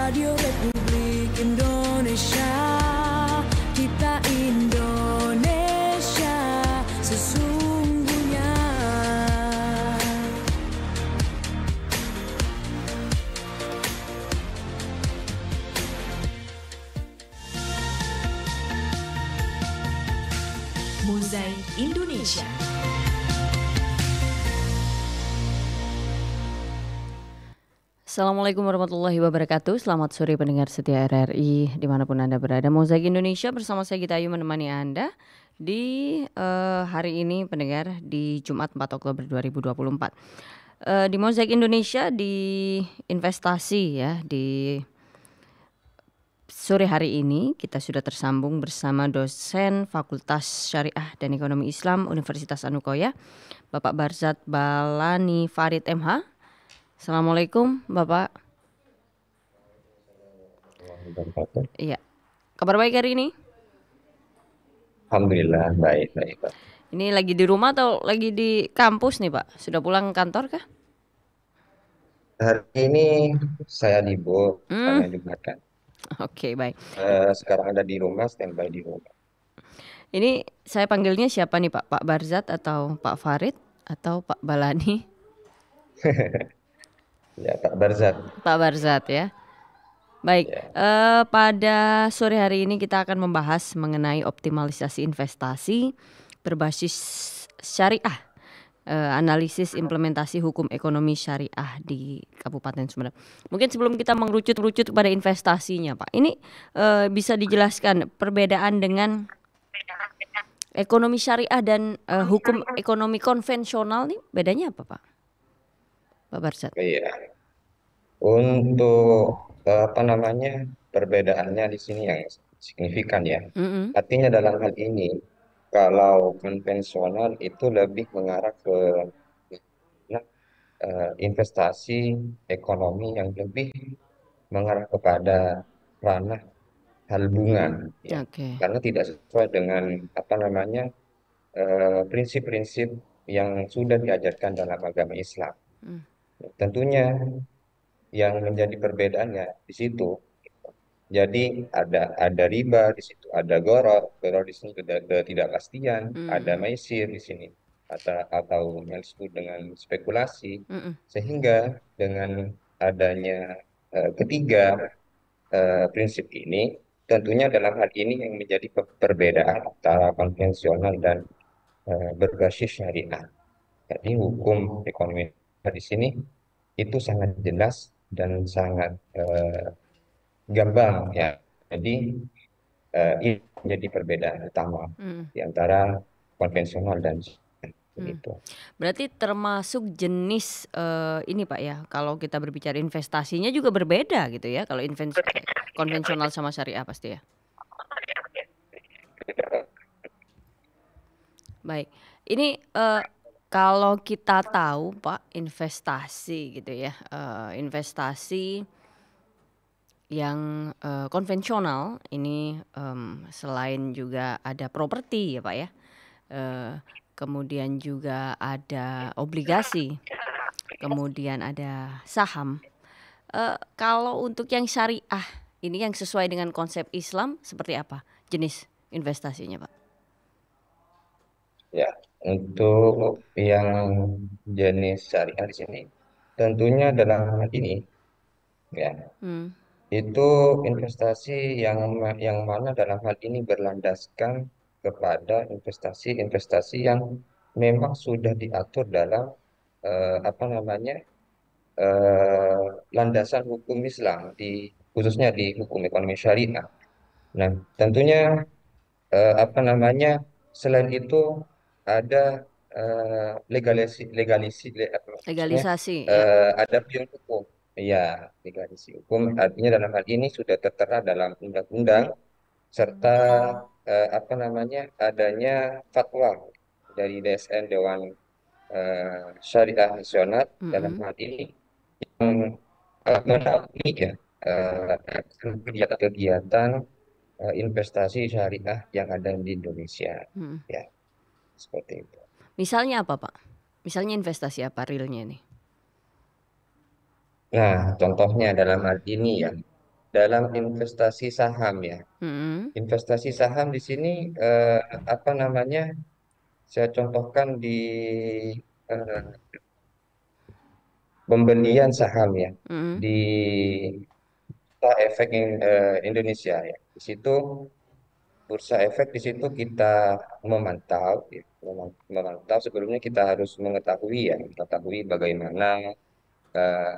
Radio Republik Indonesia, kita Indonesia sesungguhnya. Mozaik Indonesia. Assalamualaikum warahmatullahi wabarakatuh. Selamat sore pendengar setia RRI dimanapun Anda berada. Mozaik Indonesia bersama saya Gita Ayu menemani Anda di hari ini pendengar di Jumat 4 Oktober 2024. Di Mozaik Indonesia di investasi ya, di sore hari ini kita sudah tersambung bersama dosen Fakultas Syariah dan Ekonomi Islam Universitas Anukoya, Bapak Barzat Balani Farid MH. Assalamualaikum Bapak. Iya. Kabar baik hari ini? Alhamdulillah baik Pak. Ini lagi di rumah atau lagi di kampus nih Pak? Sudah pulang kantor kah? Hari ini saya libur karena Jumat kan. Oke, baik. Sekarang ada di rumah, standby di rumah. Ini saya panggilnya siapa nih Pak? Pak Barzat atau Pak Farid atau Pak Balani? Ya Pak Barzat. Pak Barzat ya. Baik, pada sore hari ini kita akan membahas mengenai optimalisasi investasi berbasis syariah, analisis implementasi hukum ekonomi syariah di Kabupaten Sumedang. Mungkin sebelum kita mengerucut pada investasinya Pak, ini bisa dijelaskan perbedaan dengan ekonomi syariah dan hukum ekonomi konvensional nih, bedanya apa Pak? Pak Barzat. Iya. Untuk perbedaannya di sini yang signifikan ya. Artinya dalam hal ini kalau konvensional itu lebih mengarah ke investasi ekonomi yang lebih mengarah kepada ranah hal bunga ya. Karena tidak sesuai dengan prinsip-prinsip yang sudah diajarkan dalam agama Islam. Tentunya yang menjadi perbedaannya di situ. Jadi ada riba di situ, ada goror di sini ketidakpastian, ada maisir di sini atau yang disebut dengan spekulasi. Sehingga dengan adanya ketiga prinsip ini, tentunya dalam hal ini yang menjadi perbedaan antara konvensional dan berbasis syariah. Jadi hukum ekonomi di sini itu sangat jelas dan sangat gamblang ya. Jadi ini menjadi perbedaan utama di antara konvensional dan itu. Berarti termasuk jenis ini Pak ya, kalau kita berbicara investasinya juga berbeda gitu ya, kalau konvensional sama syariah pasti ya. Baik, ini kalau kita tahu Pak investasi gitu ya, investasi yang konvensional ini selain juga ada properti ya Pak ya, kemudian juga ada obligasi, kemudian ada saham. Kalau untuk yang syariah ini yang sesuai dengan konsep Islam seperti apa jenis investasinya Pak? Ya, untuk yang jenis syariah di sini tentunya dalam hal ini ya itu investasi yang mana dalam hal ini berlandaskan kepada investasi yang memang sudah diatur dalam landasan hukum Islam khususnya di hukum ekonomi syariah. Nah, tentunya selain itu ada legalisasi ya. Ada payung hukum. Ya, legalisasi hukum artinya dalam hal ini sudah tertera dalam undang-undang serta adanya fatwa dari DSN Dewan Syariah Nasional dalam hal ini yang menaungi ya kegiatan investasi syariah yang ada di Indonesia. Ya, seperti itu. Misalnya apa Pak? Misalnya investasi apa realnya nih? Nah, contohnya dalam hal ini ya, dalam investasi saham ya. Mm-mm. Investasi saham di sini apa namanya? Saya contohkan di eh, pembelian saham ya Mm-mm. di Bursa Efek Indonesia ya. Di situ Bursa Efek di situ kita memantau, ya, memantau sebelumnya kita harus mengetahui ya, mengetahui bagaimana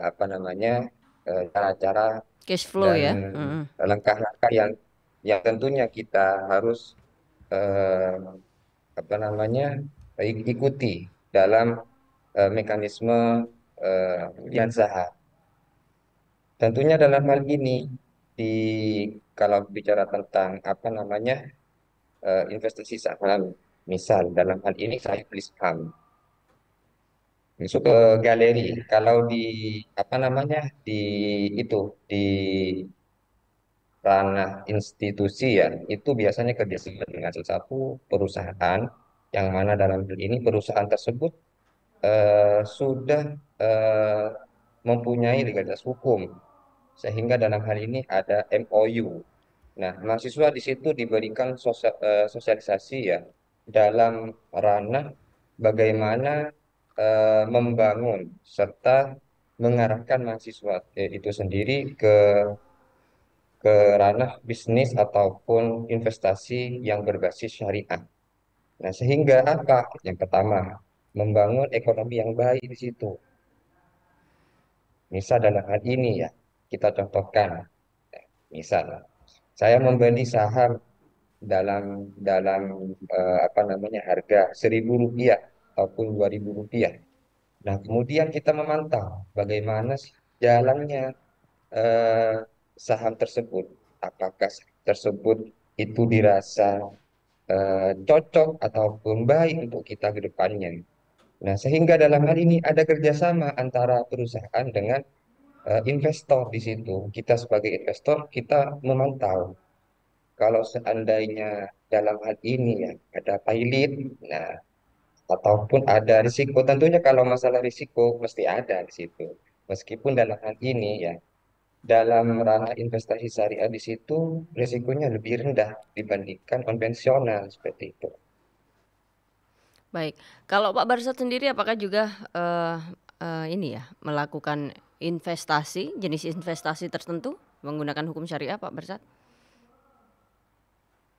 apa namanya cara-cara Cash flow dan ya. Mm-mm. langkah-langkah yang tentunya kita harus eh, apa namanya ikuti dalam mekanisme pembelian saham. Tentunya dalam hal ini di kalau bicara tentang apa namanya investasi saham, misal dalam hal ini saya beli saham, masuk ke galeri. Kalau di apa namanya di itu di ranah institusi ya, itu biasanya kerjasama dengan salah satu perusahaan yang mana dalam hal ini perusahaan tersebut sudah eh, mempunyai legalitas hukum sehingga dalam hal ini ada MOU. Nah, mahasiswa di situ diberikan sosialisasi ya dalam ranah bagaimana membangun serta mengarahkan mahasiswa itu sendiri ke ranah bisnis ataupun investasi yang berbasis syariah. Nah, sehingga apa? Yang pertama, membangun ekonomi yang baik di situ. Misal dalam hal ini ya, kita contohkan, misal saya membeli saham dalam apa namanya harga Rp1.000 ataupun Rp2.000. Nah, kemudian kita memantau bagaimana sih jalannya eh, saham tersebut. Apakah saham tersebut itu dirasa cocok ataupun baik untuk kita ke depannya. Nah, sehingga dalam hal ini ada kerjasama antara perusahaan dengan investor di situ. Kita sebagai investor, kita memantau. Kalau seandainya dalam hal ini ya ada pailit, nah ataupun ada risiko, tentunya kalau masalah risiko mesti ada di situ. Meskipun dalam hal ini ya, dalam ranah investasi syariah di situ risikonya lebih rendah dibandingkan konvensional seperti itu. Baik. Kalau Pak Barsat sendiri apakah juga ini ya melakukan investasi, jenis investasi tertentu menggunakan hukum syariah, Pak Barsat?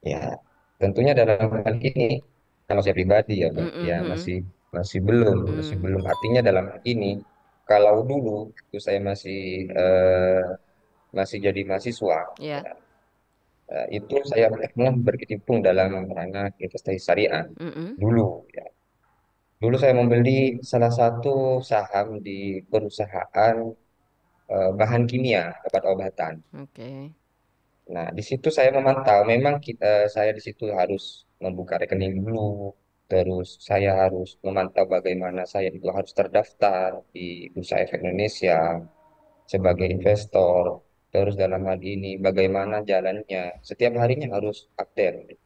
Ya, tentunya dalam hal ini kalau saya pribadi ya, Mbak, Mm-mm, ya mm-mm, masih belum. Artinya dalam hal ini kalau dulu itu saya masih jadi mahasiswa, ya. ya, itu saya pernah berkecimpung dalam ranah investasi syariah Mm-mm. dulu. Ya. Dulu saya membeli salah satu saham di perusahaan bahan kimia, obat-obatan. Oke. Nah, di situ saya memantau, memang saya di situ harus membuka rekening dulu, terus saya harus memantau bagaimana saya itu harus terdaftar di Bursa Efek Indonesia sebagai investor, terus dalam hal ini bagaimana jalannya, setiap harinya harus update,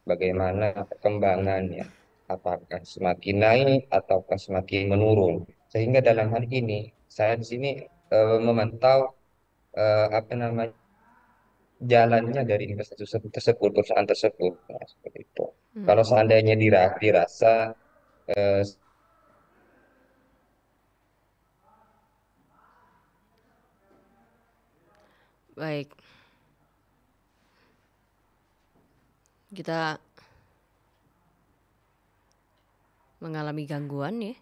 bagaimana perkembangannya, apakah semakin naik ataukah semakin menurun. Sehingga dalam hal ini saya di sini memantau apa namanya jalannya dari investasi tersebut, perusahaan tersebut. Nah, seperti itu. Hmm. Kalau seandainya dirasa eh, Baik. Kita mengalami gangguan ya.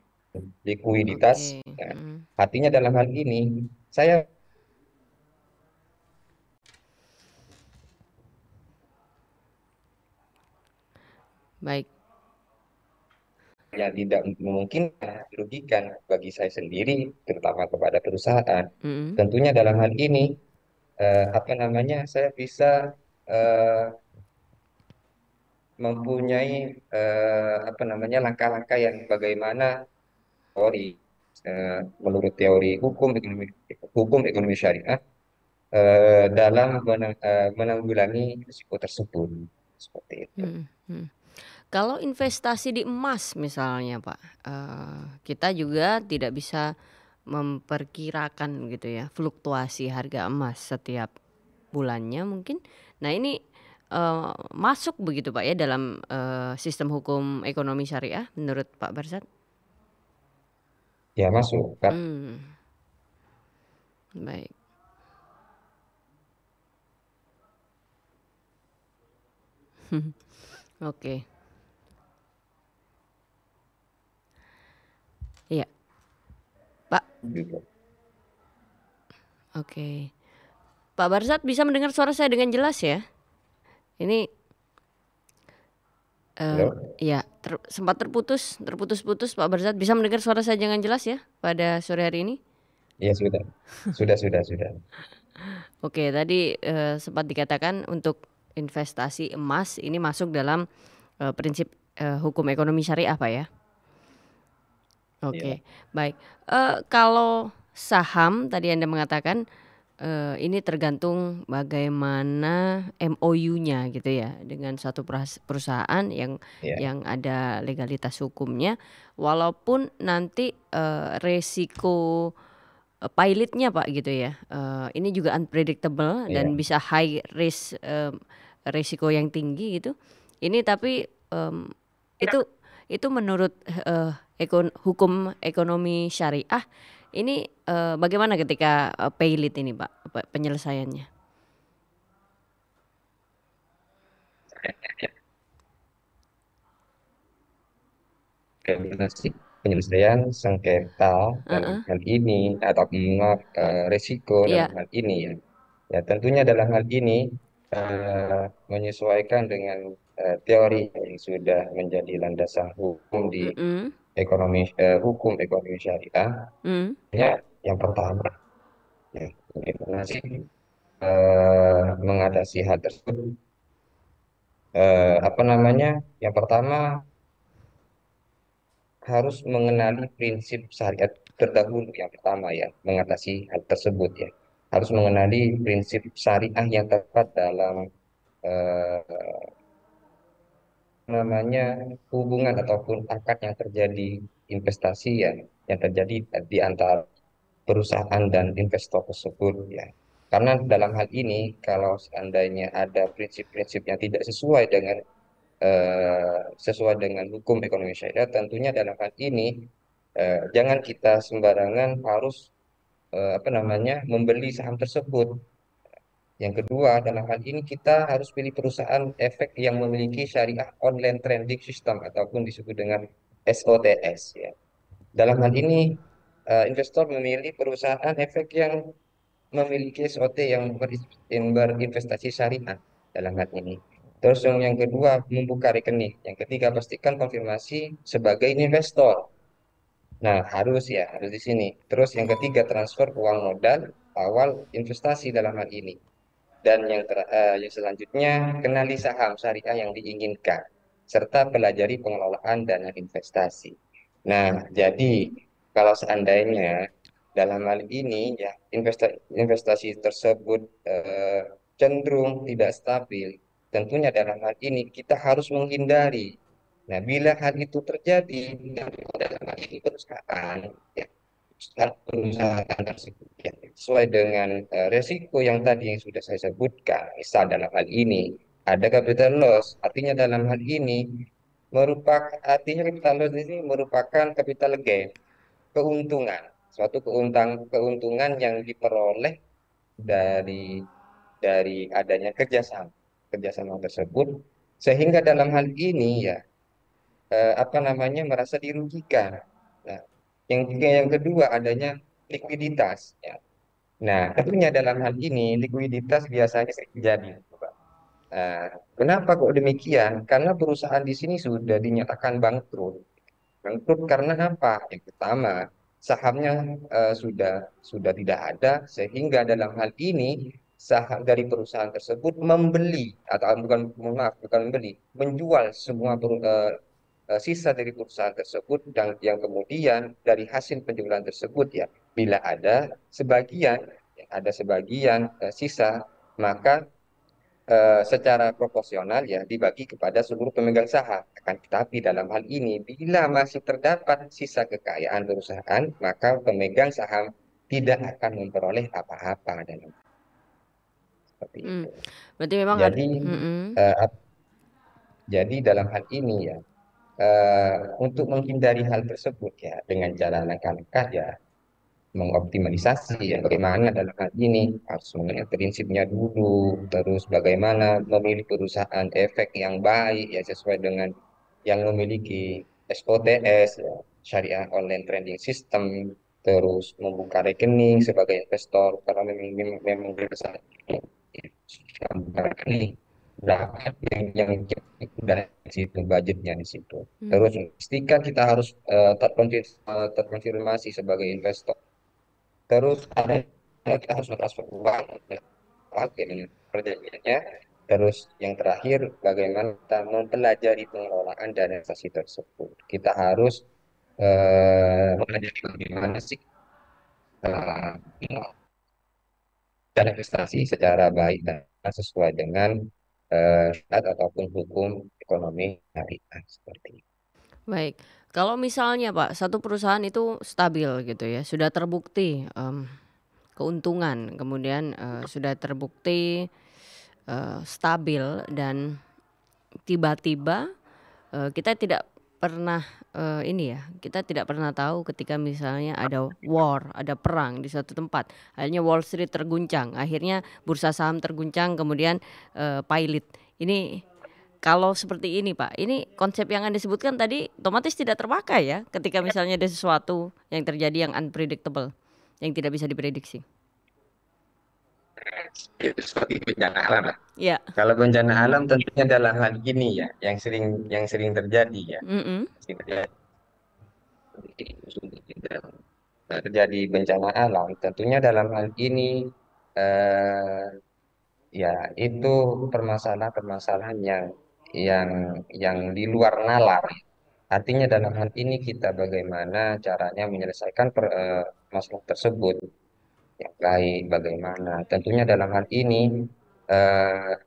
likuiditas, Oke. nah, Mm. artinya dalam hal ini saya Baik. yang tidak memungkinkan merugikan bagi saya sendiri, terutama kepada perusahaan. Mm-mm. Tentunya dalam hal ini apa namanya saya bisa eh, mempunyai apa namanya langkah-langkah yang bagaimana teori menurut teori hukum ekonomi syariah dalam menanggulangi risiko tersebut seperti itu. Mm, mm. Kalau investasi di emas misalnya Pak, kita juga tidak bisa memperkirakan gitu ya fluktuasi harga emas setiap bulannya mungkin. Nah ini masuk begitu Pak ya dalam sistem hukum ekonomi syariah menurut Pak Barsat? Ya masuk kan. Baik. Oke. Iya. Pak. Gitu. Oke. Pak Barsat bisa mendengar suara saya dengan jelas ya? Ini ya sempat terputus-putus Pak Barsat. Bisa mendengar suara saya dengan jelas ya pada sore hari ini? Ya sudah. Oke, tadi sempat dikatakan untuk investasi emas ini masuk dalam prinsip hukum ekonomi syariah Pak ya? Oke, baik. Kalau saham tadi Anda mengatakan ini tergantung bagaimana MOU-nya gitu ya dengan satu perusahaan yang ada legalitas hukumnya, walaupun nanti resiko pilotnya Pak gitu ya, ini juga unpredictable dan bisa high risk, resiko yang tinggi gitu. Ini tapi itu menurut hukum ekonomi syariah ini bagaimana ketika pilot ini Pak penyelesaiannya? Penyelesaian sengketa dalam hal ini atau resiko dalam hal ini ya. Ya tentunya dalam hal ini menyesuaikan dengan teori yang sudah menjadi landasan hukum di hukum ekonomi syariah. Ya, yang pertama ya, mengatasi hal tersebut yang pertama harus mengenali prinsip syariat terdahulu. Yang pertama ya, mengatasi hal tersebut ya, harus mengenali prinsip syariah yang tepat dalam hubungan ataupun akad yang terjadi investasi ya, yang terjadi di antara perusahaan dan investor tersebut ya. Karena dalam hal ini kalau seandainya ada prinsip-prinsip yang tidak sesuai dengan hukum ekonomi syariah, tentunya dalam hal ini jangan kita sembarangan harus membeli saham tersebut. Yang kedua, dalam hal ini kita harus pilih perusahaan efek yang memiliki syariah online trading system ataupun disebut dengan SOTS ya. Dalam hal ini investor memilih perusahaan efek yang memiliki SOT yang berinvestasi syariah dalam hal ini. Terus yang kedua, membuka rekening. Yang ketiga, pastikan konfirmasi sebagai investor. Nah, harus di sini. Terus yang ketiga, transfer uang modal awal investasi dalam hal ini. Dan yang selanjutnya, kenali saham syariah yang diinginkan, serta pelajari pengelolaan dana investasi. Nah, jadi kalau seandainya dalam hal ini ya investasi tersebut cenderung tidak stabil, tentunya dalam hal ini kita harus menghindari. Nah, bila hal itu terjadi dalam hal ini perusahaan ya, perusahaan tersebut ya, sesuai dengan resiko yang tadi yang sudah saya sebutkan. Misal dalam hal ini ada capital loss, artinya dalam hal ini capital loss ini merupakan capital gain, keuntungan, suatu keuntungan yang diperoleh dari adanya kerjasama tersebut, sehingga dalam hal ini ya merasa dirugikan. Nah, yang kedua adanya likuiditas ya. Nah, tentunya dalam hal ini likuiditas biasanya terjadi. Kenapa kok demikian? Karena perusahaan di sini sudah dinyatakan bangkrut. Bangkrut karena apa? Yang pertama, sahamnya sudah tidak ada, sehingga dalam hal ini saham dari perusahaan tersebut menjual semua sisa dari perusahaan tersebut, dan yang kemudian dari hasil penjualan tersebut ya, bila ada sebagian sisa, maka secara proporsional ya dibagi kepada seluruh pemegang saham. Akan tetapi dalam hal ini bila masih terdapat sisa kekayaan perusahaan, maka pemegang saham tidak akan memperoleh apa-apa dalam. seperti Hmm. itu. Berarti memang ada. Jadi jadi dalam hal ini ya, untuk menghindari hal tersebut ya dengan cara langkah-langkah ya mengoptimalisasi ya bagaimana dalam hal ini harus mengenai prinsipnya dulu, terus bagaimana memilih perusahaan efek yang baik ya sesuai dengan yang memiliki SOTS ya, Syariah Online Trading System, terus membuka rekening sebagai investor karena memang perusahaan ini berapa yang dari situ budgetnya di situ. Terus pastikan kita harus terkonfirmasi sebagai investor. Terus ada kita harus transfer uang, bagaimana perjanjiannya. Terus yang terakhir, bagaimana kita mempelajari pengelolaan dana investasi tersebut. Kita harus mempelajari bagaimana sih uh, dana investasi secara baik dan sesuai dengan syariat ataupun hukum ekonomi syariah seperti itu. Baik, kalau misalnya Pak, satu perusahaan itu stabil gitu ya, sudah terbukti keuntungan, kemudian sudah terbukti stabil dan tiba-tiba kita tidak pernah ini ya, kita tidak pernah tahu ketika misalnya ada war, ada perang di suatu tempat, akhirnya Wall Street terguncang, akhirnya bursa saham terguncang, kemudian pilot. Ini kalau seperti ini Pak, ini konsep yang Anda sebutkan tadi otomatis tidak terpakai ya ketika misalnya ada sesuatu yang terjadi yang unpredictable, yang tidak bisa diprediksi. Itu seperti bencana alam. Ya. Kalau bencana alam tentunya dalam hal ini ya, yang sering terjadi ya, sering terjadi bencana alam. Tentunya dalam hal ini eh, ya itu permasalahan-permasalahan yang yang di luar nalar. Artinya dalam hal ini kita bagaimana caranya menyelesaikan masalah tersebut yang baik, bagaimana. Tentunya dalam hal ini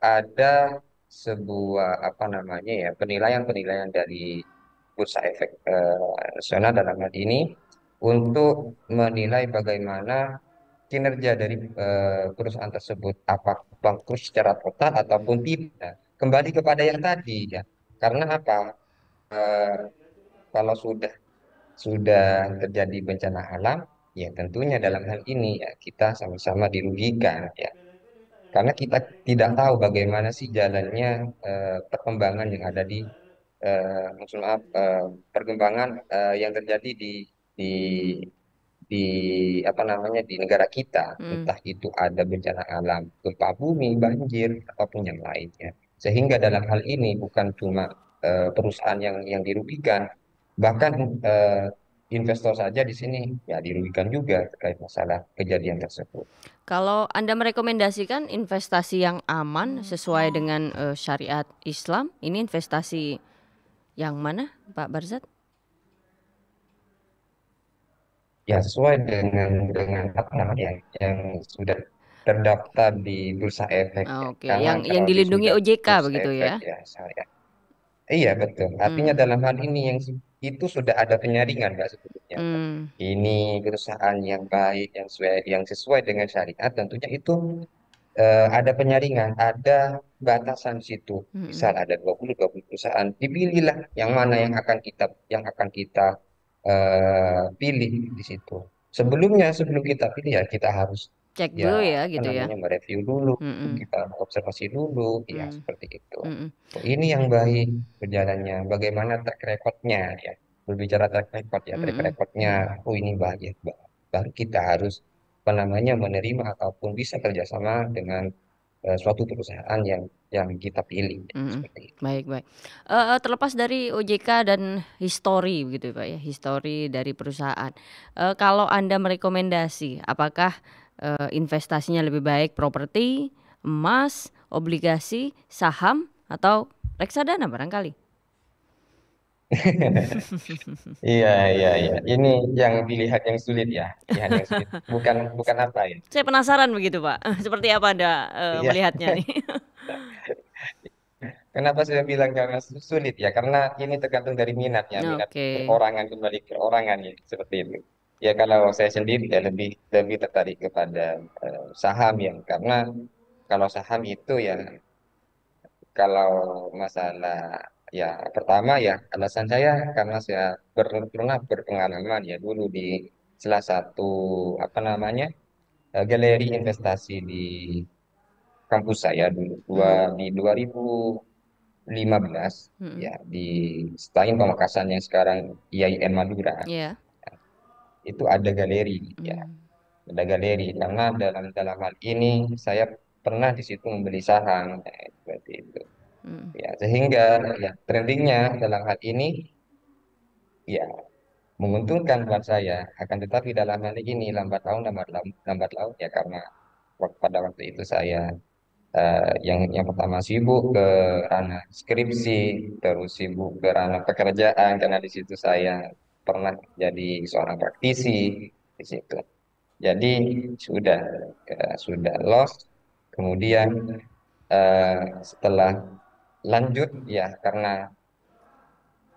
ada sebuah apa namanya ya penilaian-penilaian dari Bursa Efek Nasional dalam hal ini untuk menilai bagaimana kinerja dari perusahaan tersebut apakah bangkrut secara total ataupun tidak. Kembali kepada yang tadi ya. Karena apa? Eh, Kalau sudah terjadi bencana alam, ya tentunya dalam hal ini ya kita sama-sama dirugikan ya. Karena kita tidak tahu bagaimana sih jalannya perkembangan yang ada di maksud maaf perkembangan yang terjadi di di apa namanya di negara kita, entah itu ada bencana alam, gempa bumi, banjir ataupun yang lainnya. Sehingga dalam hal ini bukan cuma perusahaan yang dirugikan, bahkan investor saja di sini ya dirugikan juga terkait masalah kejadian tersebut. Kalau Anda merekomendasikan investasi yang aman sesuai dengan syariat Islam, ini investasi yang mana, Pak Barzat? Ya sesuai dengan apa namanya yang sudah terdaftar di Bursa Efek ya. Oke, Karena yang kalau dilindungi sudah OJK Bursa begitu Efek ya? ya saya. Iya betul. Artinya dalam hal ini itu sudah ada penyaringan Mbak sebetulnya. Hmm, Ini perusahaan yang baik, yang sesuai dengan syariat, tentunya itu ada penyaringan, ada batasan di situ. Misal ada 20 perusahaan, dipilihlah yang mana yang akan kita pilih di situ. Sebelum kita pilih ya kita harus cek ya dulu ya apa gitu ya. namanya mereview dulu, Mm-mm, kita observasi dulu, ya mm, seperti itu. mm-mm, Oh, ini yang baik berjalannya, bagaimana track recordnya ya. Berbicara track record ya, track mm-mm, recordnya, oh ini baik ya, baru kita harus apa namanya menerima ataupun bisa kerjasama dengan suatu perusahaan yang kita pilih mm-mm. seperti itu. Baik, baik. Terlepas dari OJK dan histori begitu Pak ya, histori dari perusahaan. Kalau Anda merekomendasi, apakah investasinya lebih baik properti, emas, obligasi, saham, atau reksadana barangkali? Iya, iya, iya. Ini yang pilihan yang sulit ya, pilihan yang sulit. Bukan bukan apa ya? Saya penasaran begitu Pak, seperti apa Anda Iya. melihatnya nih? Kenapa saya bilang karena sulit ya? Karena ini tergantung dari minatnya, minat Oke. perorangan kembali ke orangan ya, seperti itu. Ya kalau saya sendiri ya lebih lebih tertarik kepada saham ya, karena kalau saham itu ya, kalau masalah ya pertama ya alasan saya karena saya pernah berpengalaman ya dulu di salah satu apa namanya galeri investasi di kampus saya dulu Mm, di 2015 mm, ya di Stain Pamekasan yang sekarang IAIN Madura ya. itu ada galeri ya, Mm, ada galeri karena dalam dalam hal ini saya pernah di situ membeli saham seperti itu mm, ya, sehingga ya trendingnya dalam hal ini ya menguntungkan buat saya, akan tetapi dalam hal ini lambat laun ya karena pada waktu itu saya yang pertama sibuk ke ranah skripsi, terus sibuk ke ranah pekerjaan karena di situ saya pernah jadi seorang praktisi di situ. Jadi sudah sudah lost. Kemudian setelah lanjut ya karena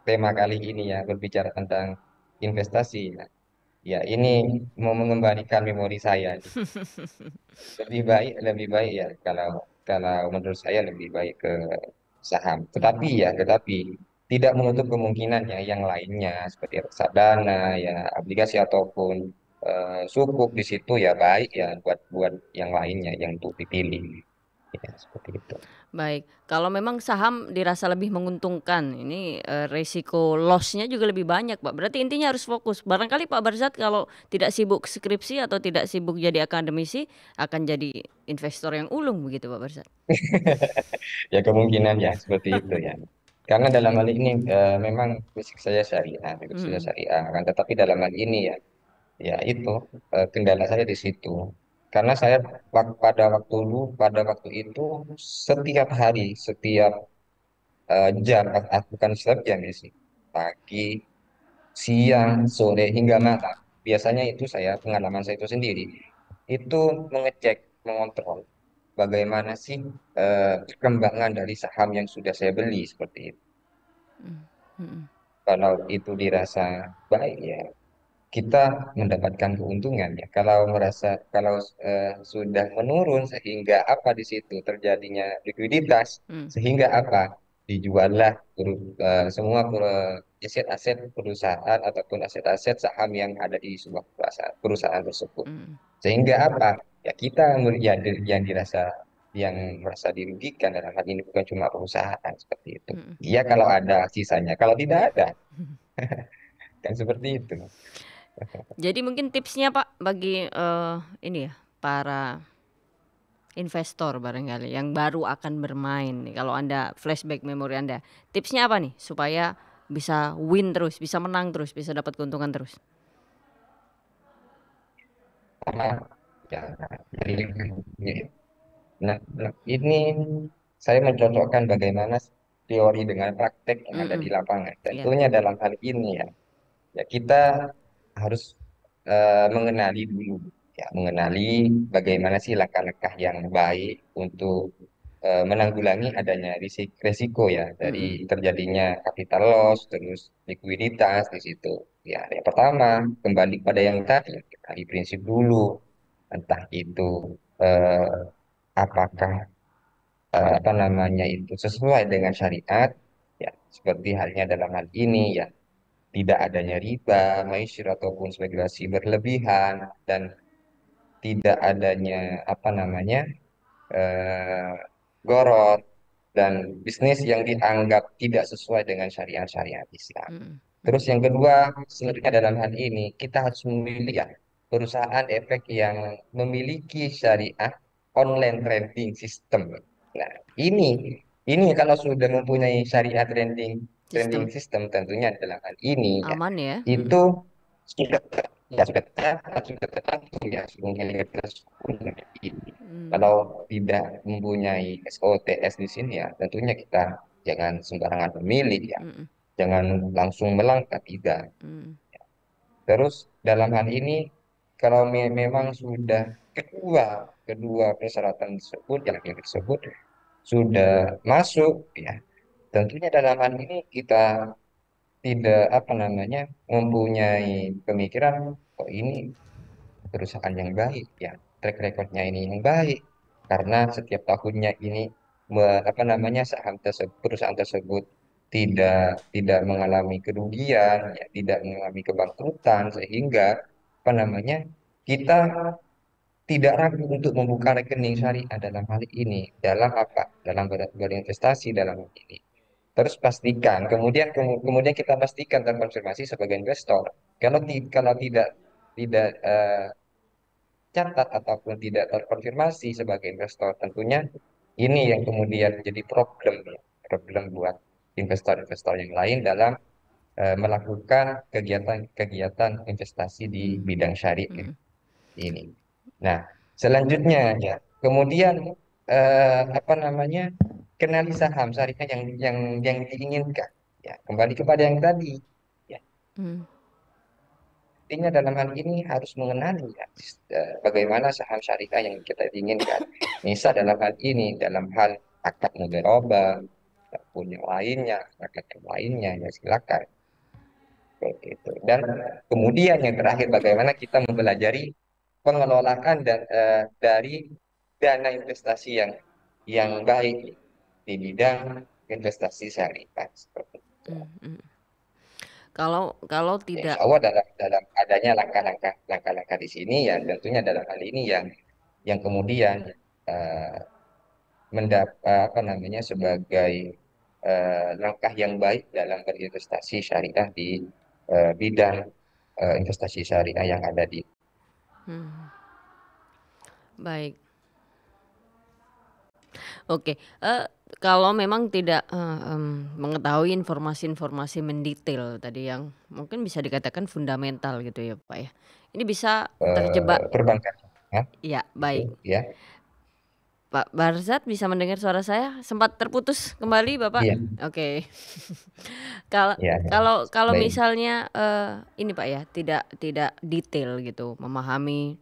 tema kali ini ya berbicara tentang investasi. Ya ini mau mengembalikan memori saya nih. Lebih baik ya kalau kalau menurut saya lebih baik ke saham. mm. Tetapi tidak menutup kemungkinan ya yang lainnya seperti reksadana, ya obligasi ataupun sukuk di situ ya baik ya buat buat yang lainnya yang untuk dipilih. Ya, seperti itu. Baik, kalau memang saham dirasa lebih menguntungkan, ini resiko loss-nya juga lebih banyak, Pak. Berarti intinya harus fokus. Barangkali Pak Barzat kalau tidak sibuk skripsi atau tidak sibuk jadi akademisi, akan jadi investor yang ulung begitu, Pak Barzat. Ya kemungkinan ya seperti itu ya. Karena dalam hal ini memang basic saya Mm, syariah, kan. Tetapi dalam hal ini ya ya itu kendala saya di situ. Karena saya pada waktu itu setiap hari, setiap jam, bukan setiap jam ya sih, pagi, siang, sore hingga malam. Biasanya itu saya pengalaman saya itu sendiri itu mengecek, mengontrol bagaimana sih perkembangan dari saham yang sudah saya beli seperti itu. mm, Kalau itu dirasa baik ya kita mendapatkan keuntungan ya. Kalau merasa kalau sudah menurun sehingga apa di situ terjadinya likuiditas mm, sehingga apa dijuallah semua aset-aset perusahaan ataupun aset-aset saham yang ada di sebuah perusahaan tersebut. mm, Sehingga apa? Ya kita yang dirasa yang merasa dirugikan dalam hal ini bukan cuma perusahaan seperti itu. mm, mm. Iya kalau ada sisanya, kalau tidak ada kan seperti itu. Jadi mungkin tipsnya Pak bagi ini ya para investor barangkali yang baru akan bermain nih, kalau Anda flashback memori Anda, tipsnya apa nih supaya bisa win terus, bisa menang terus, bisa dapat keuntungan terus? Sama ya jadi ini saya mencocokkan bagaimana teori dengan praktek yang ada di Mm-mm. lapangan. Ya. Tentunya dalam hal ini ya, ya kita harus mengenali dulu, ya mengenali bagaimana sih langkah-langkah yang baik untuk menanggulangi adanya risiko ya dari Mm-mm. terjadinya capital loss, terus likuiditas di situ. Ya, yang pertama kembali pada yang tadi, tadi prinsip dulu, entah itu eh, apakah apa namanya itu sesuai dengan syariat ya seperti halnya dalam hal ini ya tidak adanya riba, maisir ataupun spekulasi berlebihan dan tidak adanya apa namanya eh, goror dan bisnis yang dianggap tidak sesuai dengan syariat-syariat Islam. Mm-mm. Terus yang kedua, sebenarnya dalam hal ini kita harus memilih ya perusahaan efek yang memiliki syariah online trading system. Nah, ini ini kalau sudah mempunyai syariah trading Sistem system tentunya dalam hal ini ya aman ya. itu Mm-mm. sudah ya sudah tertentu ya sebenarnya ini. Mm, Kalau tidak mempunyai SOTS di sini ya tentunya kita jangan sembarangan memilih ya. mm-mm. Jangan langsung melangkah, tidak. Mm, Terus dalam hal ini, kalau memang sudah kedua kedua persyaratan tersebut, yang tersebut sudah masuk, ya tentunya dalam hal ini kita tidak apa namanya mempunyai pemikiran, oh ini perusahaan yang baik, ya track recordnya ini yang baik. karena setiap tahunnya ini saham tersebut, perusahaan tersebut tidak mengalami kerugian, ya, tidak mengalami kebangkrutan, sehingga apa namanya kita tidak ragu untuk membuka rekening syariah dalam hal ini. Dalam apa? Dalam berinvestasi dalam hal ini. Terus pastikan, kemudian kita pastikan dan konfirmasi sebagai investor. Kalau tidak catat ataupun tidak terkonfirmasi sebagai investor, tentunya ini yang kemudian menjadi problem, ya. Problem buat investor-investor yang lain dalam melakukan kegiatan-kegiatan investasi di bidang syariah ini. Nah, selanjutnya ya, kemudian kenali saham syariah yang diinginkan. Ya, kembali kepada yang tadi. Ya, Hmm. artinya dalam hal ini harus mengenali, ya, bagaimana saham syariah yang kita inginkan. Misal dalam hal ini, dalam hal akad mudharabah, ataupun yang lainnya, akad yang lainnya, ya silakan. Seperti itu. Dan kemudian yang terakhir, bagaimana kita mempelajari pengelolaan dari dana investasi yang baik di bidang investasi syariah. Seperti itu. Hmm. Hmm. Kalau Ya, tidak insya Allah dalam adanya langkah-langkah di sini, ya tentunya dalam hal ini yang kemudian eh, sebagai langkah yang baik dalam berinvestasi syariah di bidang investasi syariah yang ada di. baik. Oke, kalau memang tidak mengetahui informasi-informasi mendetail tadi yang mungkin bisa dikatakan fundamental gitu ya Pak ya. Ini bisa terjebak. Perbankan, ya, Ya, itu baik. ya. Pak Barzat bisa mendengar suara saya? Sempat terputus kembali Bapak? Iya, Oke. Kalau iya, ya. kalau kalau Baik. misalnya ini Pak ya, tidak detail gitu memahami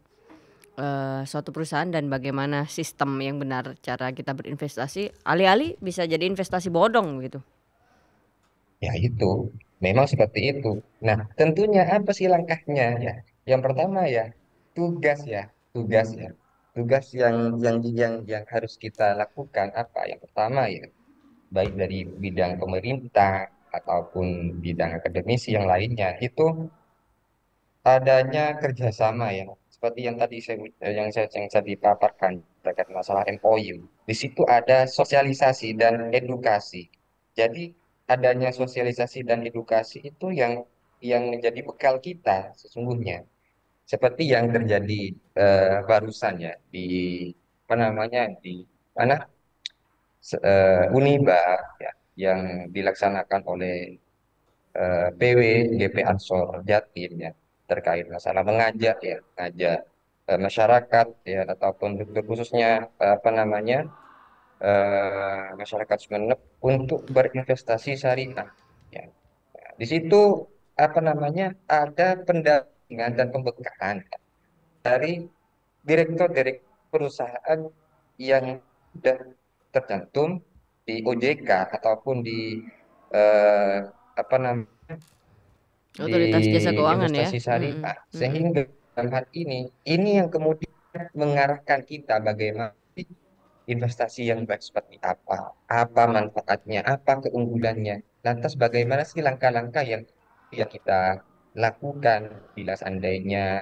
suatu perusahaan dan bagaimana sistem yang benar cara kita berinvestasi, alih-alih bisa jadi investasi bodong gitu. Ya itu, memang seperti itu. Nah, tentunya apa sih langkahnya ya? Yang pertama ya, tugas ya, tugas ya. Tugas yang harus kita lakukan apa? Yang pertama ya, baik dari bidang pemerintah ataupun bidang akademisi yang lainnya, itu adanya kerjasama ya. Seperti yang tadi yang saya dipaparkan terkait masalah MOU. Di situ ada sosialisasi dan edukasi. Jadi adanya sosialisasi dan edukasi itu yang menjadi bekal kita sesungguhnya. Seperti yang terjadi barusan ya di di mana Uniba, ya, yang dilaksanakan oleh PW GP Ansor Jatim, ya, terkait masalah mengajak masyarakat, ya, ataupun khususnya masyarakat Sumeneb untuk berinvestasi syariah, ya. Di situ ada pendampingan dan pembekalan dari direktur perusahaan yang sudah tercantum di OJK ataupun di eh, apa namanya di Otoritas Jasa Keuangan ya. investasi Mm-mm, syariah, mm-mm. sehingga dalam hal ini yang kemudian mengarahkan kita bagaimana investasi yang baik seperti apa manfaatnya, apa keunggulannya, lantas bagaimana sih langkah-langkah yang kita lakukan bila seandainya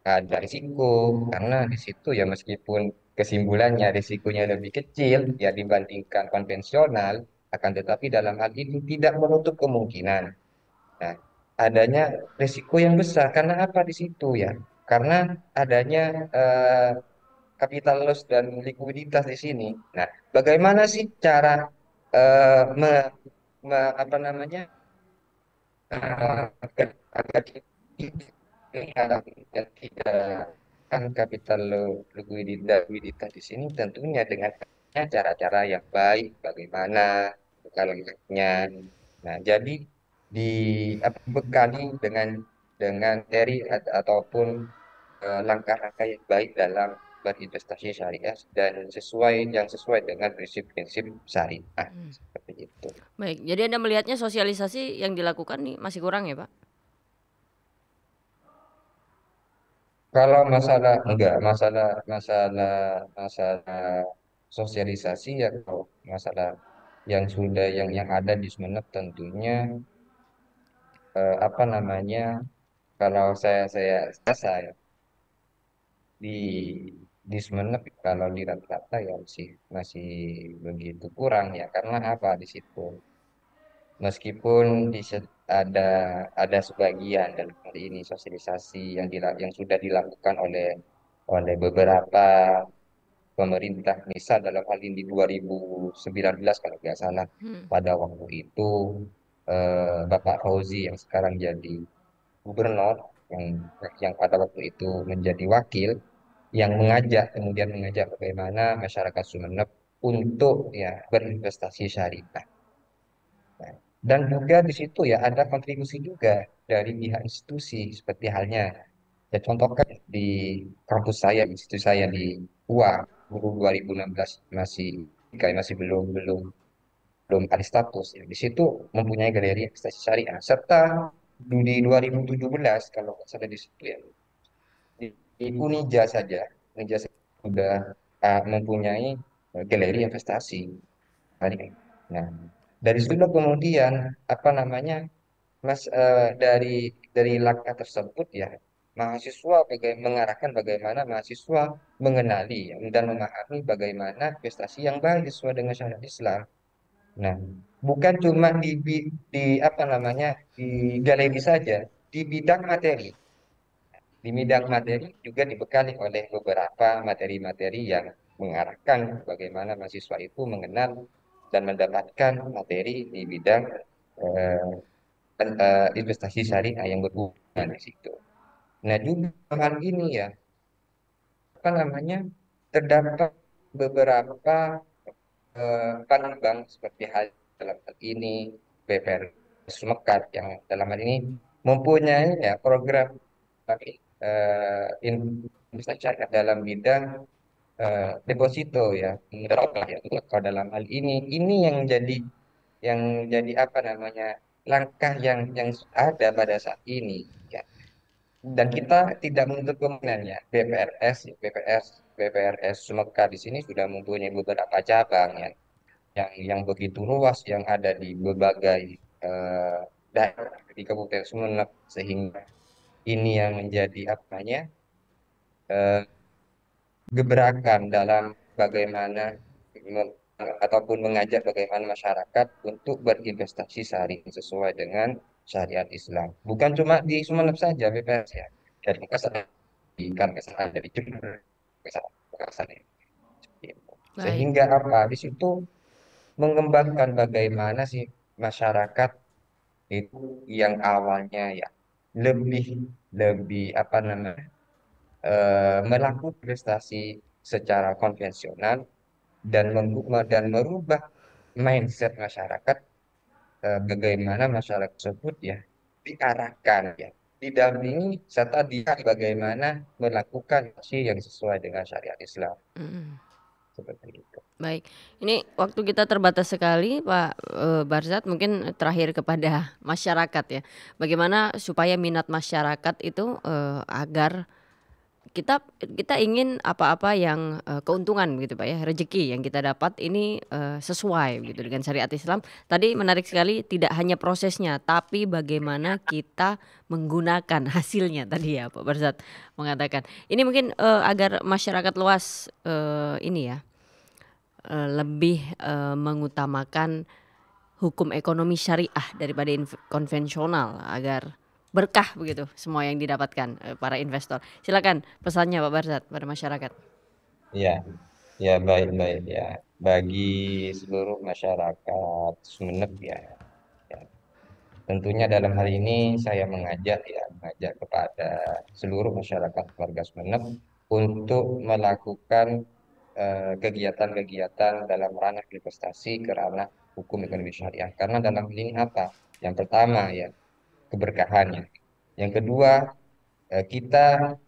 ada risiko, karena di situ ya meskipun kesimpulannya risikonya lebih kecil ya dibandingkan konvensional, akan tetapi dalam hal ini tidak menutup kemungkinan. Nah, adanya risiko yang besar karena apa di situ ya? Karena adanya capital loss dan likuiditas di sini. Nah, bagaimana sih cara eh, me, apa namanya agar dan tidak kan kapital likuiditas di sini tentunya dengan cara-cara yang baik, bagaimana langkahnya. Nah, jadi dibekali dengan ataupun langkah-langkah yang baik dalam berinvestasi syariah dan sesuai dengan prinsip-prinsip syariah seperti itu. Baik, jadi Anda melihatnya sosialisasi yang dilakukan nih masih kurang ya Pak? Kalau masalah enggak masalah masalah sosialisasi ya, kalau masalah yang sudah yang ada di Sumeneb tentunya apa namanya, kalau saya di Sumeneb kalau di rata-rata ya masih masih begitu kurang ya, karena apa di situ, meskipun ada sebagian dalam hal ini sosialisasi yang sudah dilakukan oleh oleh beberapa pemerintah, misal dalam hal ini 2019 kalau nggak salah, pada waktu itu Bapak Fauzi yang sekarang jadi gubernur, yang yang pada waktu itu menjadi wakil, yang kemudian mengajak bagaimana masyarakat Sumeneb untuk ya berinvestasi syariah. Nah, dan juga di situ ya ada kontribusi juga dari pihak institusi, seperti halnya ya contohkan di kampus saya, institusi saya di UA, dulu 2016 masih kayak masih belum belum belum ada status ya. Di situ mempunyai galeri investasi syariah, serta di 2017 kalau nggak salah di situ ya, di Unija saja, Unija sudah mempunyai galeri investasi syariah. Nah, dari situ kemudian apa namanya, Mas, dari langkah tersebut ya, mahasiswa mengarahkan bagaimana mahasiswa mengenali ya, dan memahami bagaimana investasi yang baik sesuai dengan syariat Islam. Nah, bukan cuma di apa namanya, di galeri saja, di bidang materi. Di bidang materi juga dibekali oleh beberapa materi-materi yang mengarahkan bagaimana mahasiswa itu mengenal dan mendapatkan materi di bidang eh, investasi syariah yang berhubungan di situ. Nah, juga hal ini ya, apa namanya, terdapat beberapa bank seperti hal dalam hal ini BPR Sumekat yang dalam hal ini mempunyai ya program investasi syariah dalam bidang deposito ya. Ya, kalau dalam hal ini yang jadi apa namanya, langkah yang ada pada saat ini ya. Dan kita tidak menutup kemungkinan ya, BPRS Sumekat di sini sudah mempunyai beberapa cabang ya, yang begitu luas yang ada di berbagai eh, daerah di Kabupaten Sumeneb, sehingga ini yang menjadi apanya, eh, gebrakan dalam bagaimana me- ataupun mengajak bagaimana masyarakat untuk berinvestasi syariah sesuai dengan syariat Islam. Bukan cuma di Sumeneb saja BPS ya, dari Makassar, di Makassar, dari Jember, Makassar, ya. Baik. Sehingga apa di situ mengembangkan bagaimana sih masyarakat itu yang awalnya ya lebih lebih apa namanya, melakukan investasi secara konvensional dan merubah mindset masyarakat, bagaimana masyarakat tersebut ya diarahkan ya, didampingi serta dia bagaimana melakukan aksi yang sesuai dengan syariat Islam seperti itu. Baik, ini waktu kita terbatas sekali, Pak Barzat. Mungkin terakhir kepada masyarakat ya, bagaimana supaya minat masyarakat itu agar kita kita ingin apa-apa yang keuntungan gitu Pak ya, rezeki yang kita dapat ini sesuai gitu dengan syariat Islam. Tadi menarik sekali, tidak hanya prosesnya tapi bagaimana kita menggunakan hasilnya tadi ya Pak Barzat mengatakan. Ini mungkin agar masyarakat luas ini ya lebih mengutamakan hukum ekonomi syariah daripada konvensional agar berkah begitu semua yang didapatkan para investor. Silakan pesannya Pak Barzat pada masyarakat. Ya, ya, baik-baik ya. Bagi seluruh masyarakat Sumeneb ya, ya. Tentunya dalam hal ini saya mengajak kepada seluruh masyarakat warga Sumeneb untuk melakukan kegiatan-kegiatan dalam ranah investasi ke ranah hukum ekonomi syariah. Karena dalam hal ini apa? Yang pertama ya, keberkahannya. Yang kedua, kita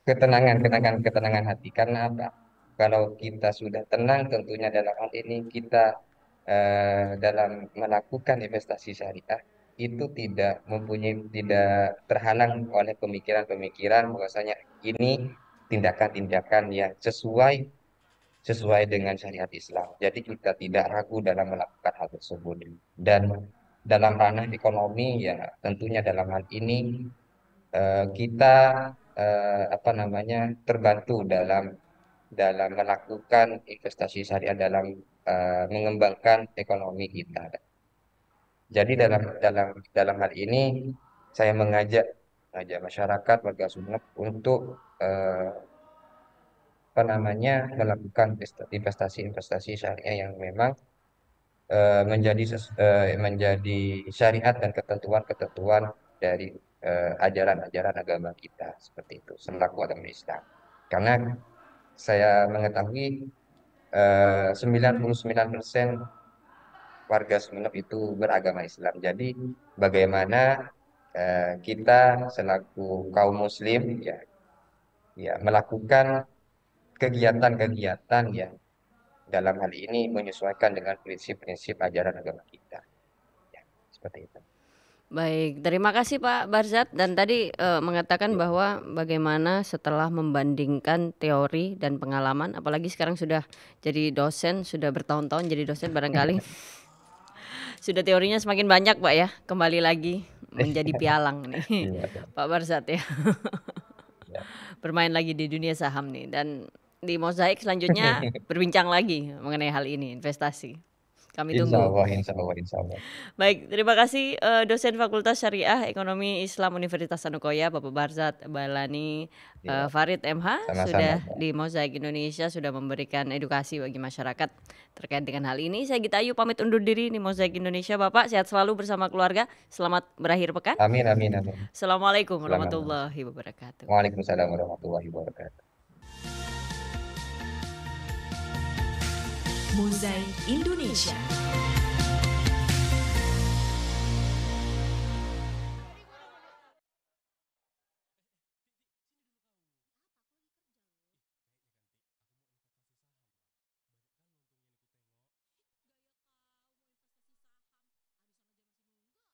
ketenangan hati. Karena apa? Kalau kita sudah tenang, tentunya dalam hal ini kita dalam melakukan investasi syariah itu tidak terhalang oleh pemikiran-pemikiran bahwasanya ini tindakan-tindakan yang sesuai dengan syariat Islam. Jadi kita tidak ragu dalam melakukan hal tersebut. Dan dalam ranah ekonomi ya tentunya dalam hal ini kita apa namanya terbantu dalam melakukan investasi syariah dalam mengembangkan ekonomi kita. Jadi dalam hal ini saya mengajak masyarakat warga Sumeneb untuk apa namanya melakukan investasi syariah yang memang menjadi syariat dan ketentuan-ketentuan dari ajaran-ajaran agama kita seperti itu selaku agama Islam. Karena saya mengetahui 99% warga Sumeneb itu beragama Islam. Jadi bagaimana kita selaku kaum Muslim ya melakukan kegiatan-kegiatan yang dalam hal ini menyesuaikan dengan prinsip-prinsip ajaran agama kita. Ya, seperti itu. Baik, terima kasih Pak Barzat. Dan tadi mengatakan bahwa bagaimana setelah membandingkan teori dan pengalaman, apalagi sekarang sudah jadi dosen, sudah bertahun-tahun jadi dosen barangkali. Sudah teorinya semakin banyak Pak ya, kembali lagi menjadi pialang nih Pak Barzat ya. Bermain lagi di dunia saham nih, dan di Mozaik selanjutnya berbincang lagi mengenai hal ini, investasi. Kami tunggu. Insya Allah. Baik, terima kasih dosen Fakultas Syariah Ekonomi Islam Universitas Sanukoya, Bapak Barzat Bahlani Farid MH, Sama-sama, sudah Pak. di Mozaik Indonesia, sudah memberikan edukasi bagi masyarakat terkait dengan hal ini. Saya Gita Ayu pamit undur diri di Mozaik Indonesia. Bapak sehat selalu bersama keluarga. Selamat berakhir pekan. Amin. Assalamualaikum Selamat. warahmatullahi wabarakatuh. Waalaikumsalam warahmatullahi wabarakatuh. Mozaik Indonesia.